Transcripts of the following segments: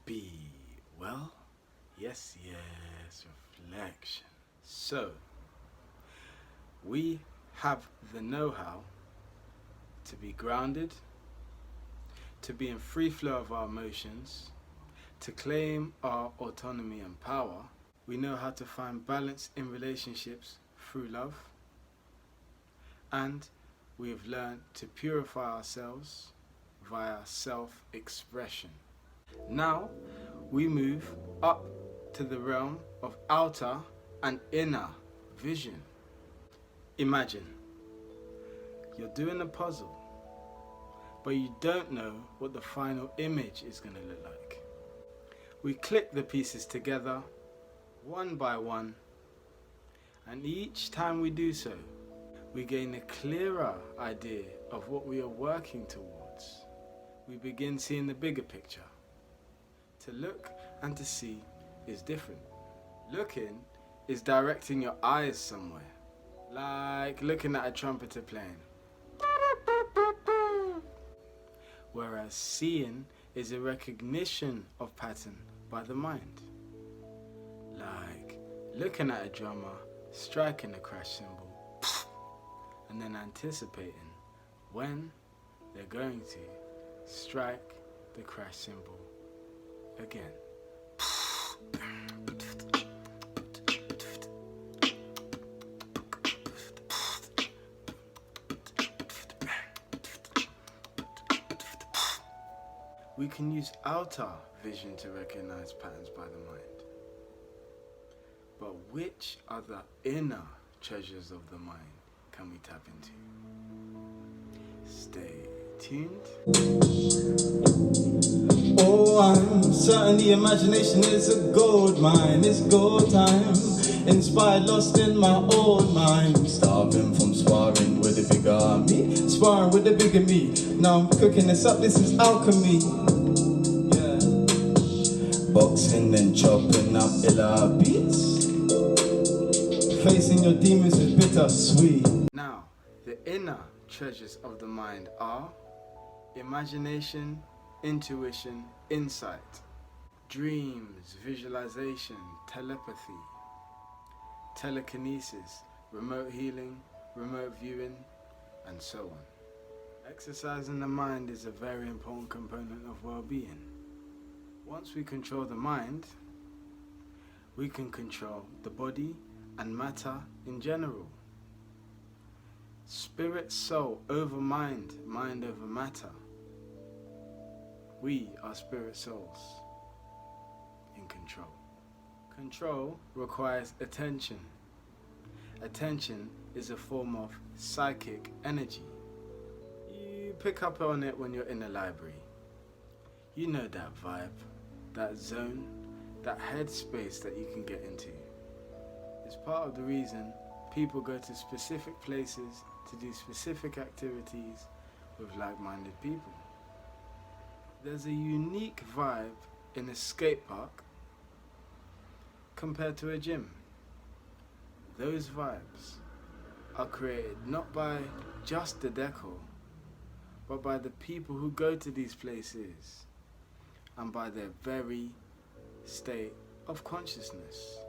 be? Well, yes, reflection. So, we have the know-how to be grounded, to be in free flow of our emotions, to claim our autonomy and power. We know how to find balance in relationships through love, and we have learned to purify ourselves via self-expression. Now we move up to the realm of outer and inner vision. Imagine you're doing a puzzle, but you don't know what the final image is going to look like. We click the pieces together one by one, and each time we do so, we gain a clearer idea of what we are working towards. We begin seeing the bigger picture. To look and to see is different. Looking is directing your eyes somewhere, like looking at a trumpeter playing. Whereas seeing is a recognition of pattern by the mind, like looking at a drummer striking a crash cymbal and then anticipating when they're going to strike the crash cymbal again. We can use outer vision to recognize patterns by the mind. But which other inner treasures of the mind can we tap into? Stay tuned. Oh, I'm certain the imagination is a gold mine. It's gold time. Inspired, lost in my old mind. Starving from sparring with the bigger me. Sparring with the bigger me. Now I'm cooking this up, this is alchemy. Yeah. Boxing and chopping up illa beats. Facing your demons is bittersweet. Now, the inner treasures of the mind are imagination, intuition, insight, dreams, visualization, telepathy, telekinesis, remote healing, remote viewing, and so on. Exercising the mind is a very important component of well-being. Once we control the mind, we can control the body and matter in general. Spirit, soul over mind, mind over matter. We are spirit souls in control. Control requires attention. Attention is a form of psychic energy. You pick up on it when you're in a library. You know that vibe, that zone, that headspace that you can get into. It's part of the reason people go to specific places to do specific activities with like-minded people. There's a unique vibe in a skate park compared to a gym. Those vibes are created not by just the decor, but by the people who go to these places and by their very state of consciousness.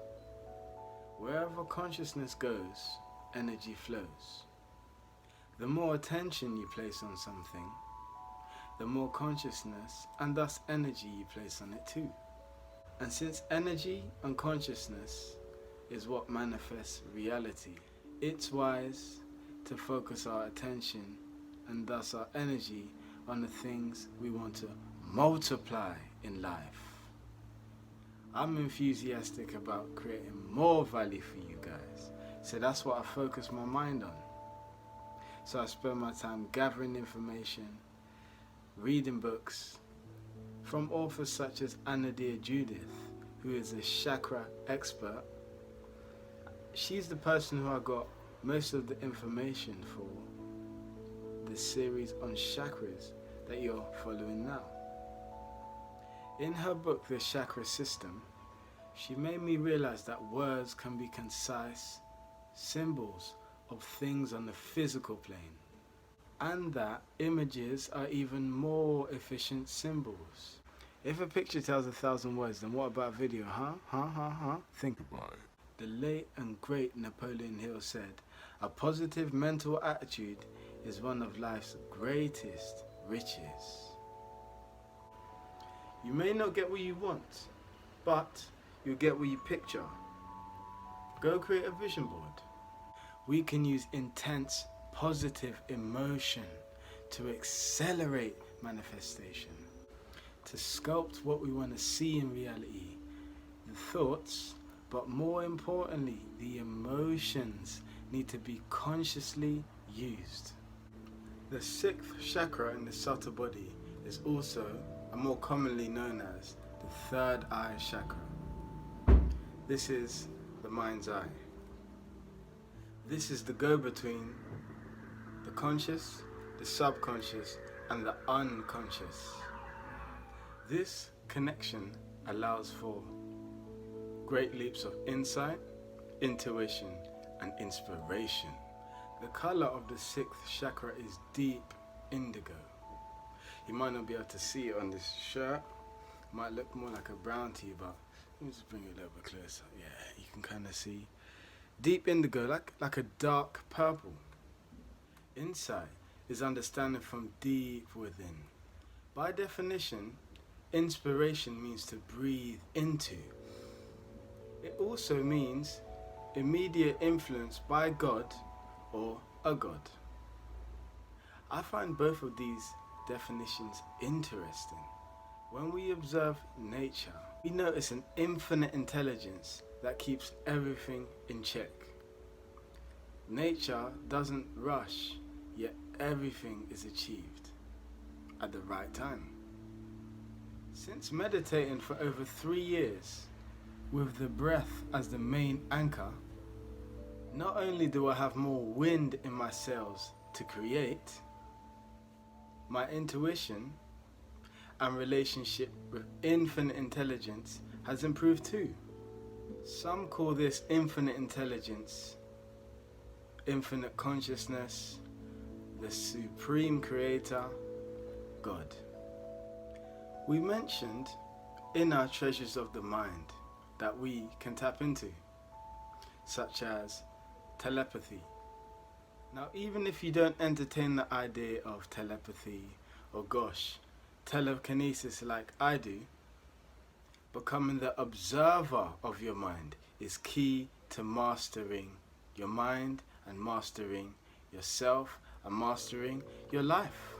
Wherever consciousness goes, energy flows. The more attention you place on something, the more consciousness and thus energy you place on it too. And since energy and consciousness is what manifests reality, it's wise to focus our attention and thus our energy on the things we want to multiply in life. I'm enthusiastic about creating more value for you guys, so that's what I focus my mind on. So I spend my time gathering information, reading books from authors such as Dear Judith, who is a chakra expert. She's the person who I got most of the information for the series on chakras that you're following now. In her book, The Chakra System, she made me realize that words can be concise symbols of things on the physical plane, and that images are even more efficient symbols. If a picture tells 1,000 words, then what about video, huh? Think about it. The late and great Napoleon Hill said, "A positive mental attitude is one of life's greatest riches." You may not get what you want, but you'll get what you picture. Go create a vision board. We can use intense positive emotion to accelerate manifestation, to sculpt what we want to see in reality, the thoughts, but more importantly, the emotions need to be consciously used. The sixth chakra in the subtle body is also more commonly known as the third eye chakra. This is the mind's eye. This is the go-between the conscious, the subconscious, and the unconscious. This connection allows for great leaps of insight, intuition, and inspiration. The color of the sixth chakra is deep indigo. You might not be able to see it on this shirt. It might look more like a brown to you, but let me just bring it a little bit closer. Yeah, you can kind of see. Deep indigo, like a dark purple. Insight is understanding from deep within. By definition, inspiration means to breathe into. It also means immediate influence by God or a God. I find both of these definitions interesting. When we observe nature, we notice an infinite intelligence that keeps everything in check. Nature doesn't rush, yet everything is achieved at the right time. Since meditating for over 3 years, with the breath as the main anchor, not only do I have more wind in my sails to create, my intuition and relationship with infinite intelligence has improved too. Some call this infinite intelligence, infinite consciousness, the supreme creator, God. We mentioned in our treasures of the mind that we can tap into, such as telepathy. Now, even if you don't entertain the idea of telepathy or telekinesis like I do, becoming the observer of your mind is key to mastering your mind and mastering yourself and mastering your life.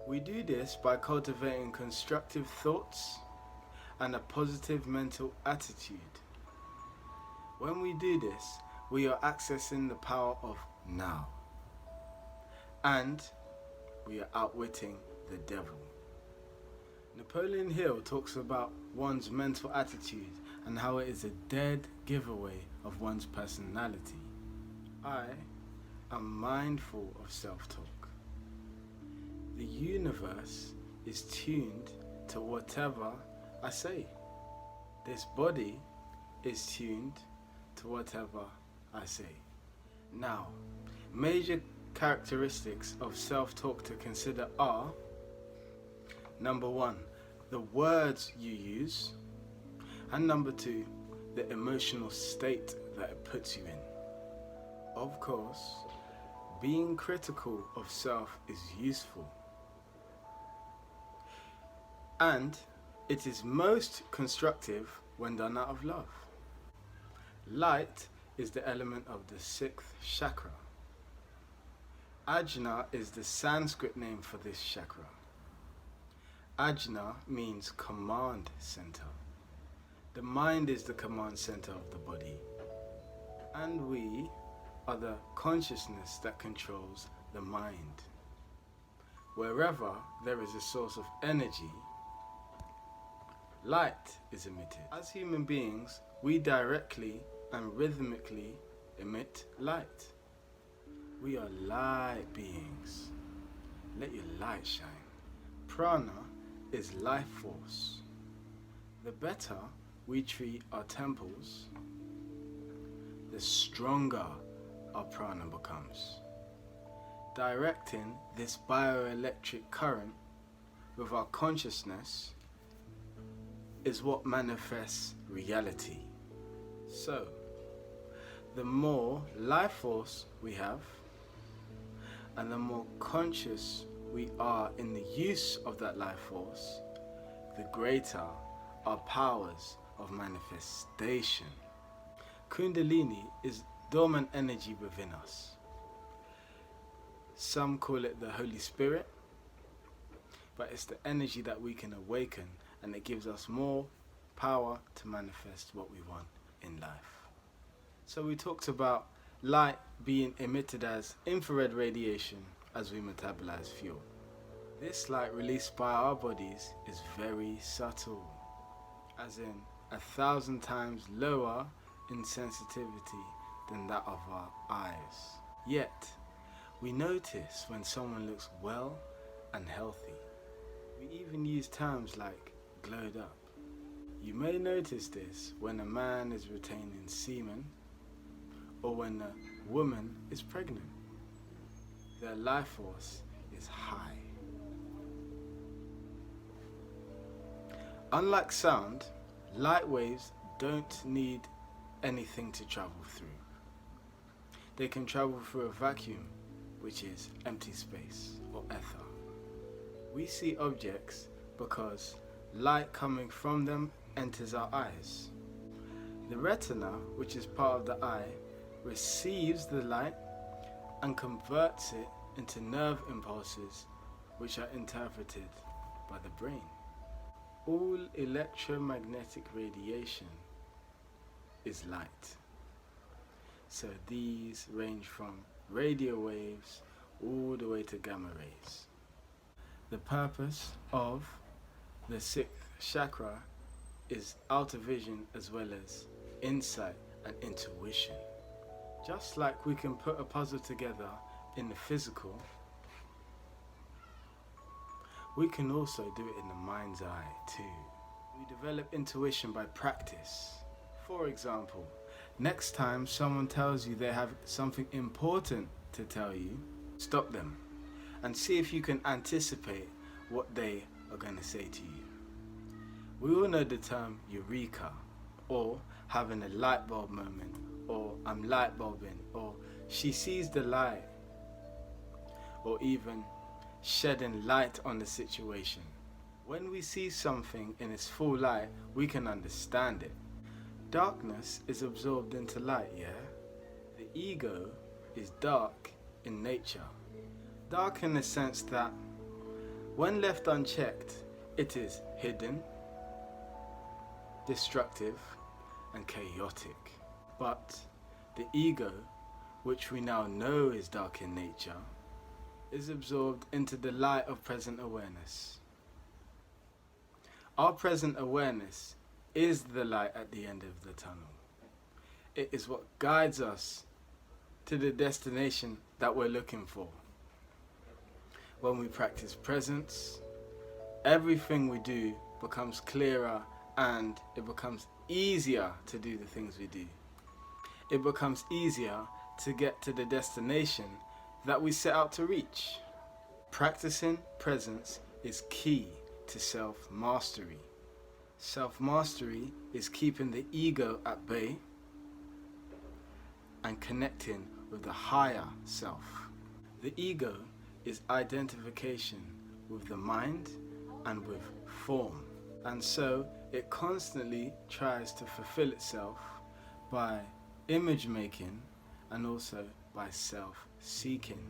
We do this by cultivating constructive thoughts and a positive mental attitude. When we do this, we are accessing the power of now, and we are outwitting the devil. Napoleon Hill talks about one's mental attitude and how it is a dead giveaway of one's personality. I am mindful of self-talk. The universe is tuned to whatever I say. This body is tuned to whatever I say. Now, major characteristics of self-talk to consider are: number 1, the words you use, and number 2, the emotional state that it puts you in. Of course, being critical of self is useful, and it is most constructive when done out of love. Light is the element of the sixth chakra. Ajna is the Sanskrit name for this chakra. Ajna means command center. The mind is the command center of the body, and we are the consciousness that controls the mind. Wherever there is a source of energy, light is emitted. As human beings, we directly and rhythmically emit light. We are light beings. Let your light shine. Prana is life force. The better we treat our temples, the stronger our prana becomes. Directing this bioelectric current with our consciousness is what manifests reality. So, the more life force we have, and the more conscious we are in the use of that life force, the greater our powers of manifestation. Kundalini is dormant energy within us. Some call it the Holy Spirit, but it's the energy that we can awaken, and it gives us more power to manifest what we want in life. So we talked about light being emitted as infrared radiation as we metabolize fuel. This light released by our bodies is very subtle, as in 1,000 times lower in sensitivity than that of our eyes. Yet, we notice when someone looks well and healthy. We even use terms like glowed up. You may notice this when a man is retaining semen or when a woman is pregnant. Their life force is high. Unlike sound, light waves don't need anything to travel through. They can travel through a vacuum, which is empty space or ether. We see objects because light coming from them enters our eyes. The retina, which is part of the eye, receives the light and converts it into nerve impulses, which are interpreted by the brain. All electromagnetic radiation is light. So these range from radio waves all the way to gamma rays. The purpose of the sixth chakra is outer vision as well as insight and intuition. Just like we can put a puzzle together in the physical, we can also do it in the mind's eye too. We develop intuition by practice. For example, next time someone tells you they have something important to tell you, stop them and see if you can anticipate what they are going to say to you. We all know the term eureka, or having a light bulb moment, or I'm light bulbing, or she sees the light, or even shedding light on the situation. When we see something in its full light, we can understand it. Darkness is absorbed into light, yeah? The ego is dark in nature. Dark in the sense that when left unchecked, it is hidden, destructive, and chaotic. But the ego, which we now know is dark in nature, is absorbed into the light of present awareness. Our present awareness is the light at the end of the tunnel. It is what guides us to the destination that we're looking for. When we practice presence, everything we do becomes clearer and it becomes easier to do the things we do. It becomes easier to get to the destination that we set out to reach. Practicing presence is key to self-mastery. Self-mastery is keeping the ego at bay and connecting with the higher self. The ego is identification with the mind and with form, and so it constantly tries to fulfill itself by image making and also by self-seeking.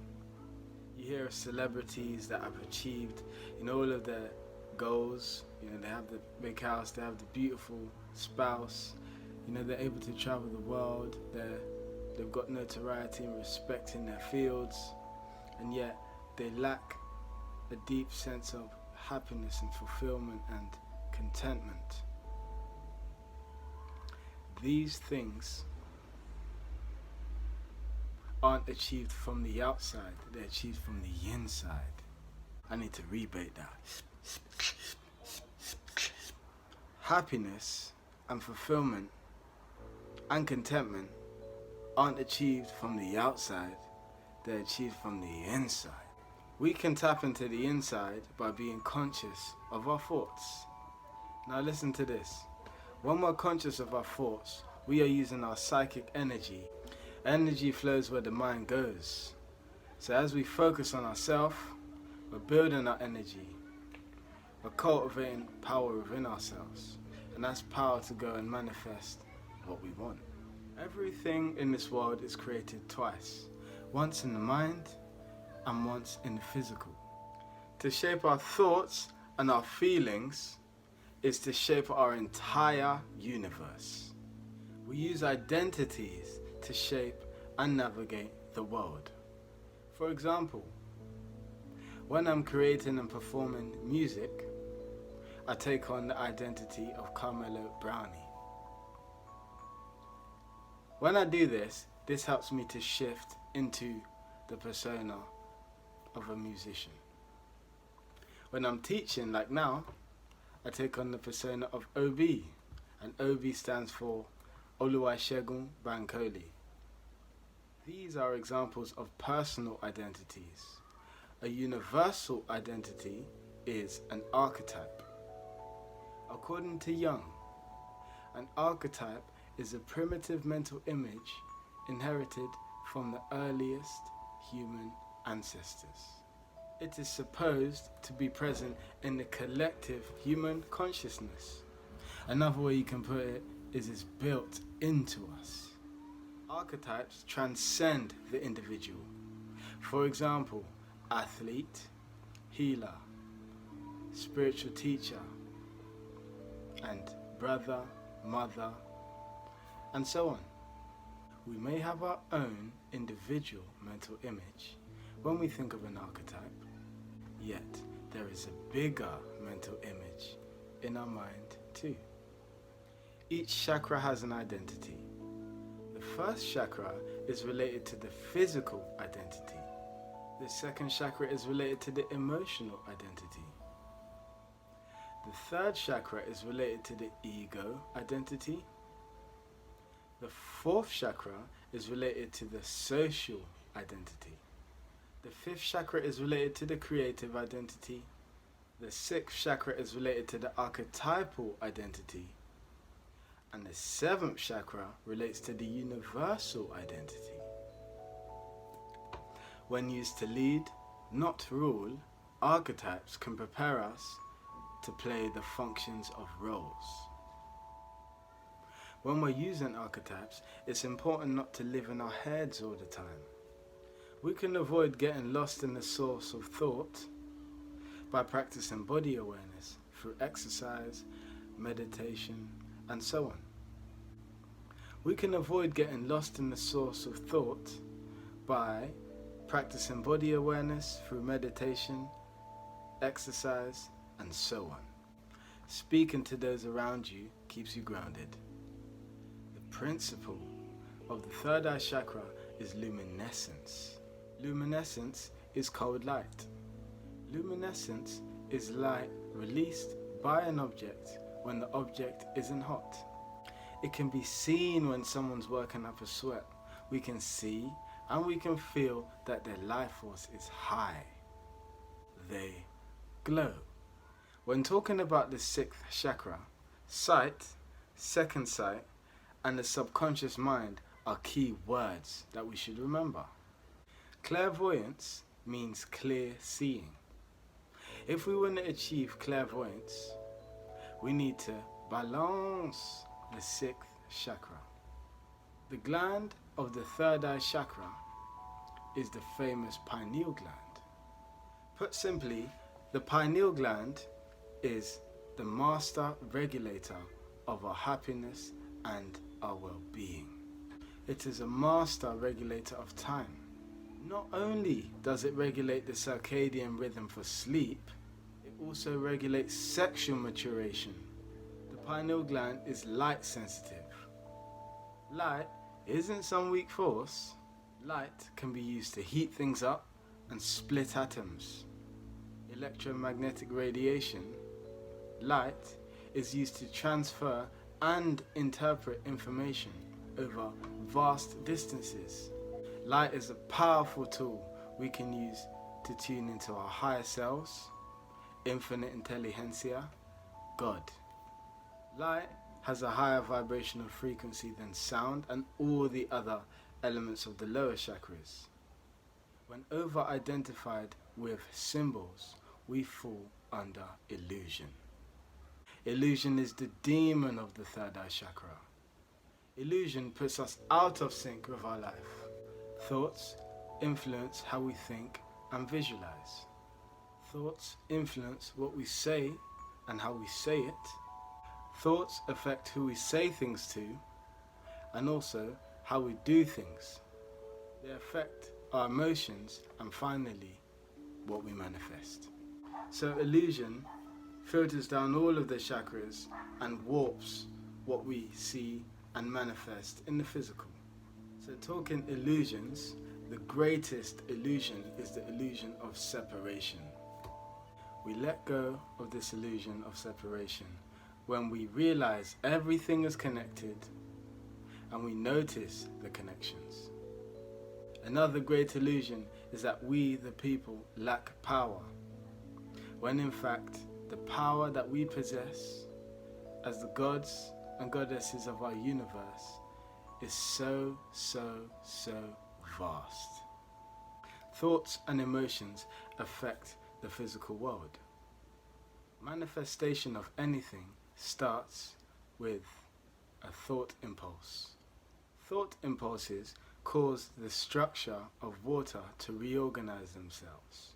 You hear of celebrities that have achieved all of their goals. They have the big house, they have the beautiful spouse, they're able to travel the world, they've got notoriety and respect in their fields, and yet they lack a deep sense of happiness and fulfillment and contentment. These things aren't achieved from the outside, they're achieved from the inside. I need to rebate that. Happiness and fulfillment and contentment aren't achieved from the outside, they're achieved from the inside. We can tap into the inside by being conscious of our thoughts. Now listen to this. When we're conscious of our thoughts, we are using our psychic energy. Energy flows where the mind goes. So as we focus on ourselves, we're building our energy. We're cultivating power within ourselves. And that's power to go and manifest what we want. Everything in this world is created twice. Once in the mind and once in the physical. To shape our thoughts and our feelings is to shape our entire universe. We use identities to shape and navigate the world. For example, when I'm creating and performing music, I take on the identity of Carmelo Brownie. When I do this, this helps me to shift into the persona of a musician. When I'm teaching, like now, I take on the persona of OB, and OB stands for Oluwa Bankole. These are examples of personal identities. A universal identity is an archetype. According to Jung, an archetype is a primitive mental image inherited from the earliest human ancestors. It is supposed to be present in the collective human consciousness. Another way you can put it is it's built into us. Archetypes transcend the individual. For example, athlete, healer, spiritual teacher, and brother, mother, and so on. We may have our own individual mental image when we think of an archetype, yet there is a bigger mental image in our mind too. Each chakra has an identity. The first chakra is related to the physical identity. The second chakra is related to the emotional identity. The third chakra is related to the ego identity. The fourth chakra is related to the social identity. The fifth chakra is related to the creative identity. The sixth chakra is related to the archetypal identity. And the seventh chakra relates to the universal identity. When used to lead, not to rule, archetypes can prepare us to play the functions of roles. When we're using archetypes, it's important not to live in our heads all the time. We can avoid getting lost in the source of thought by practicing body awareness through exercise, meditation, and so on. We can avoid getting lost in the source of thought by practicing body awareness through meditation, exercise, and so on. Speaking to those around you keeps you grounded. The principle of the third eye chakra is luminescence. Luminescence is cold light. Luminescence is light released by an object when the object isn't hot. It can be seen when someone's working up a sweat. We can see and we can feel that their life force is high. They glow. When talking about the sixth chakra, sight, second sight, and the subconscious mind are key words that we should remember. Clairvoyance means clear seeing. If we want to achieve clairvoyance, we need to balance the sixth chakra. The gland of the third eye chakra is the famous pineal gland. Put simply, the pineal gland is the master regulator of our happiness and our well-being. It is a master regulator of time. Not only does it regulate the circadian rhythm for sleep, it also regulates sexual maturation. The pineal gland is light sensitive. Light isn't some weak force. Light can be used to heat things up and split atoms. Electromagnetic radiation, light, is used to transfer and interpret information over vast distances. Light is a powerful tool we can use to tune into our higher selves, infinite intelligentsia, God. Light has a higher vibrational frequency than sound and all the other elements of the lower chakras. When over-identified with symbols, we fall under illusion. Illusion is the demon of the third eye chakra. Illusion puts us out of sync with our life. Thoughts influence how we think and visualize. Thoughts influence what we say and how we say it. Thoughts affect who we say things to and also how we do things. They affect our emotions and finally what we manifest. So illusion filters down all of the chakras and warps what we see and manifest in the physical. So talking illusions, the greatest illusion is the illusion of separation. We let go of this illusion of separation when we realize everything is connected and we notice the connections. Another great illusion is that we, the people, lack power, when in fact the power that we possess as the gods and goddesses of our universe is so vast. Thoughts and emotions affect the physical world. Manifestation of anything starts with a thought impulse. Thought impulses cause the structure of water to reorganize themselves.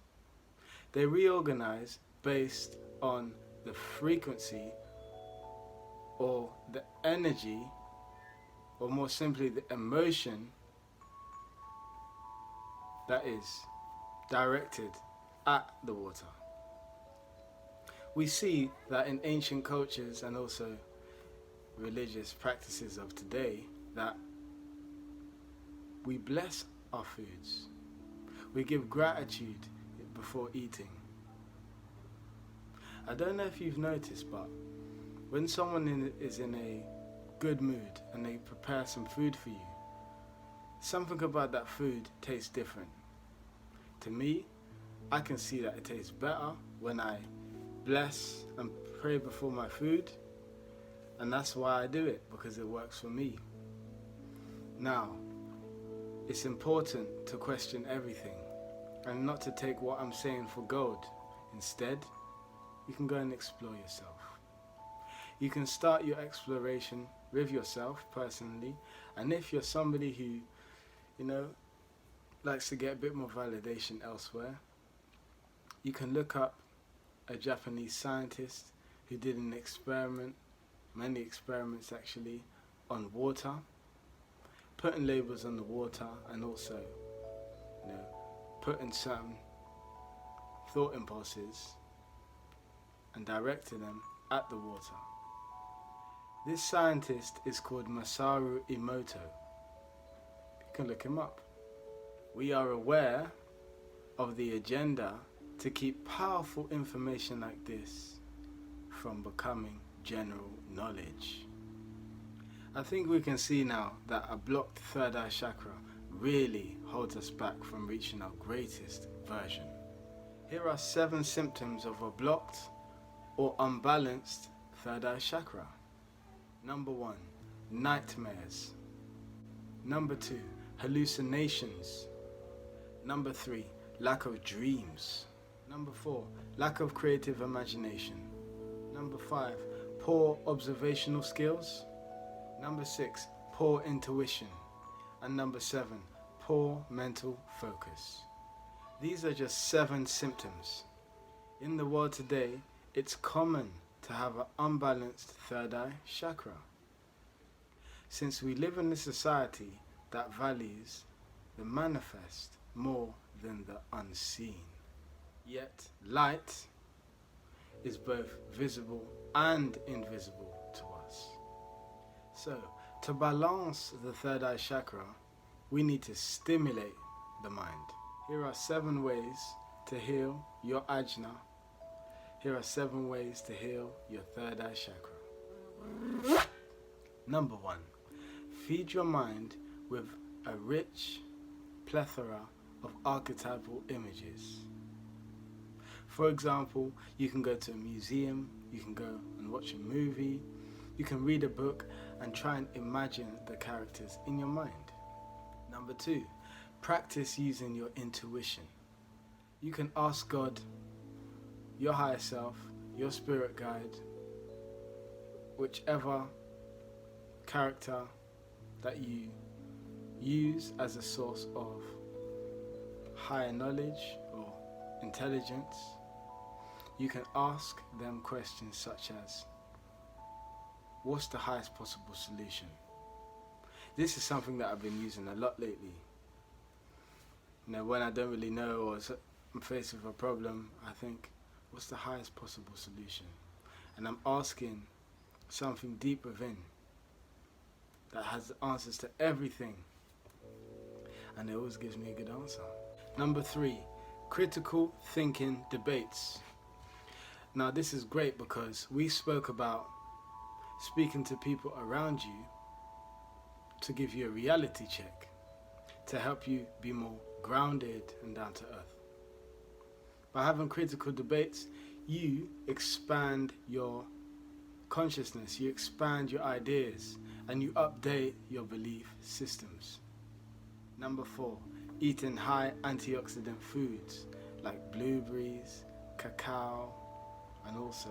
They reorganize based on the frequency or the energy, or more simply the emotion that is directed at the water. We see that in ancient cultures and also religious practices of today that we bless our foods. We give gratitude before eating. I don't know if you've noticed, but when someone is in a good mood and they prepare some food for you, something about that food tastes different. To me, I can see that it tastes better when I bless and pray before my food, and that's why I do it, because it works for me. Now, it's important to question everything and not to take what I'm saying for gold. Instead, you can go and explore yourself. You can start your exploration with yourself personally, and if you're somebody who, likes to get a bit more validation elsewhere, you can look up a Japanese scientist who did an experiment, many experiments actually, on water, putting labels on the water and also, putting certain thought impulses and directing them at the water. This scientist is called Masaru Emoto. You can look him up. We are aware of the agenda to keep powerful information like this from becoming general knowledge. I think we can see now that a blocked third eye chakra really holds us back from reaching our greatest version. Here are 7 symptoms of a blocked or unbalanced third eye chakra. Number 1, nightmares. Number 2, hallucinations. Number 3, lack of dreams. Number 4, lack of creative imagination. Number 5, poor observational skills. Number 6, poor intuition. And number 7, poor mental focus. These are just 7 symptoms. In the world today, it's common to have an unbalanced third eye chakra. Since we live in a society that values the manifest more than the unseen. Yet light is both visible and invisible to us. So, to balance the third eye chakra, we need to stimulate the mind. Here are 7 ways to heal your ajna. Here are 7 ways to heal your third eye chakra. Number 1, feed your mind with a rich plethora of archetypal images. For example, you can go to a museum, you can go and watch a movie, You can read a book and try and imagine the characters in your mind. Number 2, practice using your intuition. You can ask God, your higher self, your spirit guide, whichever character that you use as a source of higher knowledge or intelligence. You can ask them questions such as, what's the highest possible solution? This is something that I've been using a lot lately. When I don't really know or I'm faced with a problem, I think, what's the highest possible solution? And I'm asking something deep within that has answers to everything. And it always gives me a good answer. Number 3, critical thinking debates. Now this is great because we spoke about speaking to people around you to give you a reality check, to help you be more grounded and down to earth. By having critical debates, you expand your consciousness, you expand your ideas, and you update your belief systems. Number 4, eating high antioxidant foods like blueberries, cacao, and also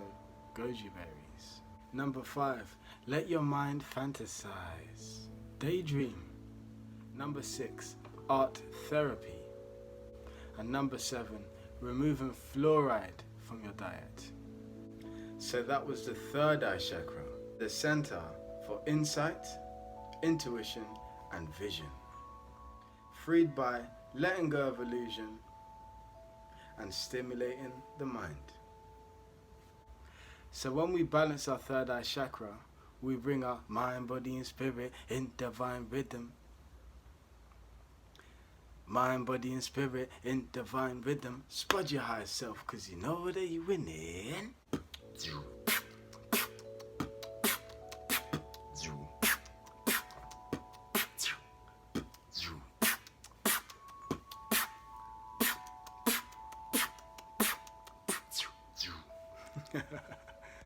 goji berries. Number 5, let your mind fantasize, daydream. Number 6, art therapy. And number 7, removing fluoride from your diet. So that was the third eye chakra, the center for insight, intuition, and vision. Freed by letting go of illusion and stimulating the mind. So when we balance our third eye chakra, we bring our mind, body, and spirit in divine rhythm. Mind, body, and spirit in divine rhythm. Spud your higher self, cause you know that you winning.